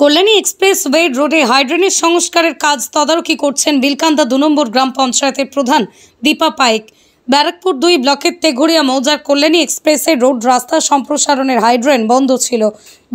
Kalyani expressway রোডে হাইড্রেনের সংস্কারের কাজ তদারকি করছেন বিলকান্দা ২ নম্বর গ্রাম পঞ্চায়েতের প্রধান দীপা পাইক। ব্যারাকপুর ২ ব্লকের তেঘরিয়া মৌজার কল্যাণী এক্সপ্রেসের রোড রাস্তা সম্প্রসারণের হাইড্রেন বন্ধ ছিল।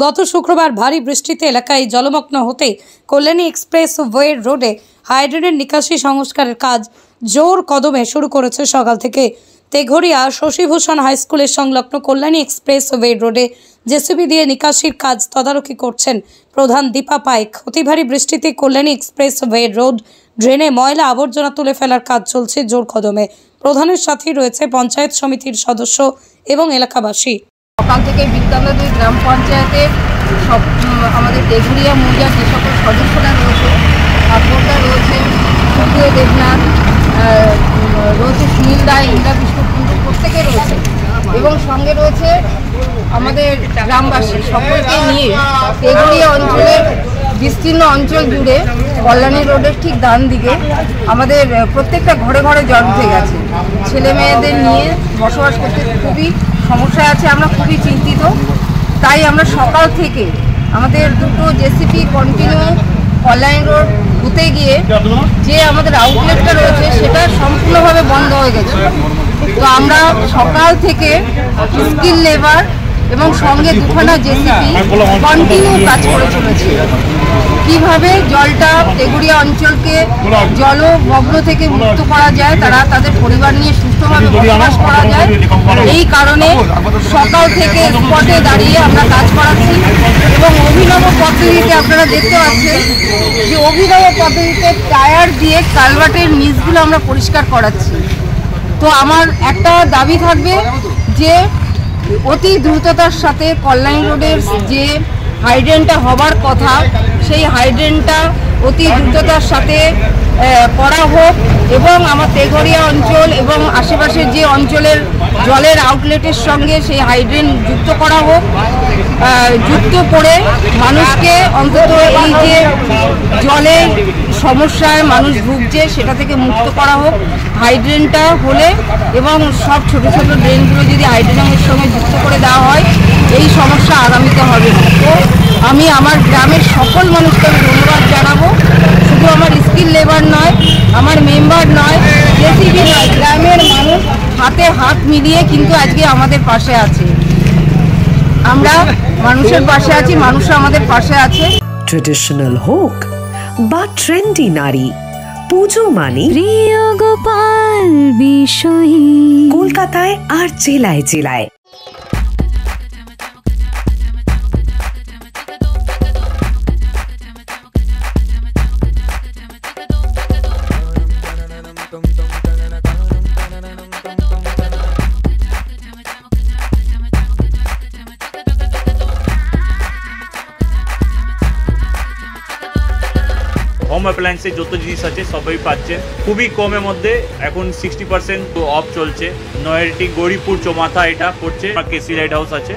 গত শুক্রবার ভারী বৃষ্টিতে এলাকায় জলমগ্ন হতে কল্যাণী এক্সপ্রেসওয়ে রোডে হাইড্রেনের নিকাশি সংস্কারের কাজ জোর কদমে শুরু করেছে সকাল থেকে। তেঘরিয়া শশীভূষণ হাই স্কুলের সংলগ্ন কল্যাণী এক্সপ্রেসওয়ে রোডে জেসিবি দিয়ে নিকাশির কাজ তদারকি করছেন প্রধান দীপা পাইক। অতি ভারী বৃষ্টিতে কল্যাণী এক্সপ্রেসওয়ে রোড ড্রেনে ময়লা আবর্জনা তুলে ফেলার কাজ চলছে জোর কদমে। প্রধানের সাথেই রয়েছে পঞ্চায়েত সমিতির সদস্য এবং এলাকাবাসী। সকাল থেকে বিলকান্দা ২ গ্রাম পঞ্চায়েতের সব আমাদের তেঘরিয়া মৌজার যে সকল সদস্যরা রয়েছে, আত্মদা রয়েছে, সুপ্রিয় দেবনাথ রয়েছে, সুনীল রায়, ইন্দ্রা বিষ্ণুপুঞ্জ প্রত্যেকে রয়েছে এবং সঙ্গে রয়েছে আমাদের গ্রামবাসী সকলকে নিয়ে তেঘরিয়া অঞ্চলের বিস্তীর্ণ অঞ্চল জুড়ে কল্যাণী রোডের ঠিক ডান দিকে আমাদের প্রত্যেকটা ঘরে ঘরে জল উঠে গেছে। ছেলে মেয়েদের নিয়ে বসবাস করতে খুবই সমস্যা আছে, আমরা খুবই চিন্তিত। তাই আমরা সকাল থেকে আমাদের দুটো জেসিপি কন্টিনিউ কল্যাণী রোড ধুতে গিয়ে যে আমাদের আউটলেটটা রয়েছে সেটা সম্পূর্ণভাবে বন্ধ হয়ে গেছে। তো আমরা সকাল থেকে স্কিল লেবার এবং সঙ্গে দুখানা জেসিপি কন্টিনিউ কাজ করে চলেছে। কীভাবে জলটা তেঘরিয়া অঞ্চলকে জলমগ্ন থেকে মুক্ত করা যায়, তারা তাদের পরিবার নিয়ে সুস্থভাবে বসবাস করা যায়, এই কারণে সকাল থেকে স্পটে দাঁড়িয়ে আমরা কাজ করাচ্ছি। এবং অভিনব পদ্ধতিতে আপনারা দেখতে পাচ্ছেন যে অভিনব পদ্ধতিতে টায়ার দিয়ে কালভার্টের নিচগুলো আমরা পরিষ্কার করাচ্ছি। তো আমার একটা দাবি থাকবে যে অতি দ্রুততার সাথে কল্যাণী রোডের যে হাইড্রেনটা হবার কথা সেই হাইড্রেনটা অতি দ্রুততার সাথে করা হোক এবং আমার তেঘরিয়া অঞ্চল এবং আশেপাশের যে অঞ্চলের জলের আউটলেটের সঙ্গে সেই হাইড্রেন যুক্ত করা হোক। যুক্ত করে মানুষকে অন্তত এই যে জলের সমস্যায় মানুষ ভুগছে সেটা থেকে মুক্ত করা হোক হাইড্রেনটা হলে, এবং সব ছোট ছোট ড্রেনগুলো যদি হাইড্রেনের সঙ্গে যুক্ত করে দেওয়া হয় এই সমস্যা আগামীতে হবে না। তো আমি আমার গ্রামের সকল মানুষকে আমি ধন্যবাদ জানাবো, শুধু আমার স্কিল লেবার নয়, আমার মেম্বার নয়, জেসিবি নয়, গ্রামের মানুষ হাতে হাত মিলিয়ে কিন্তু আজকে আমাদের পাশে আছে। আমরা মানুষের পাশে আছি, মানুষ আমাদের পাশে আছে। ট্রেডিশনাল হোক বা ট্রেন্ডি নারী, পুজো মানে প্রিয় গোপাল বিষয়ী কলকাতায় আর জেলায় জেলায়। হোম অ্যাপ্লায়েন্সের যত জিনিস আছে সবই পাচ্ছেন খুবই কমের মধ্যে। এখন 60% অফ চলছে। নয়ারটি গৌরীপুর চৌমাথা এটা পড়ছে, কেসি লাইট হাউস আছে।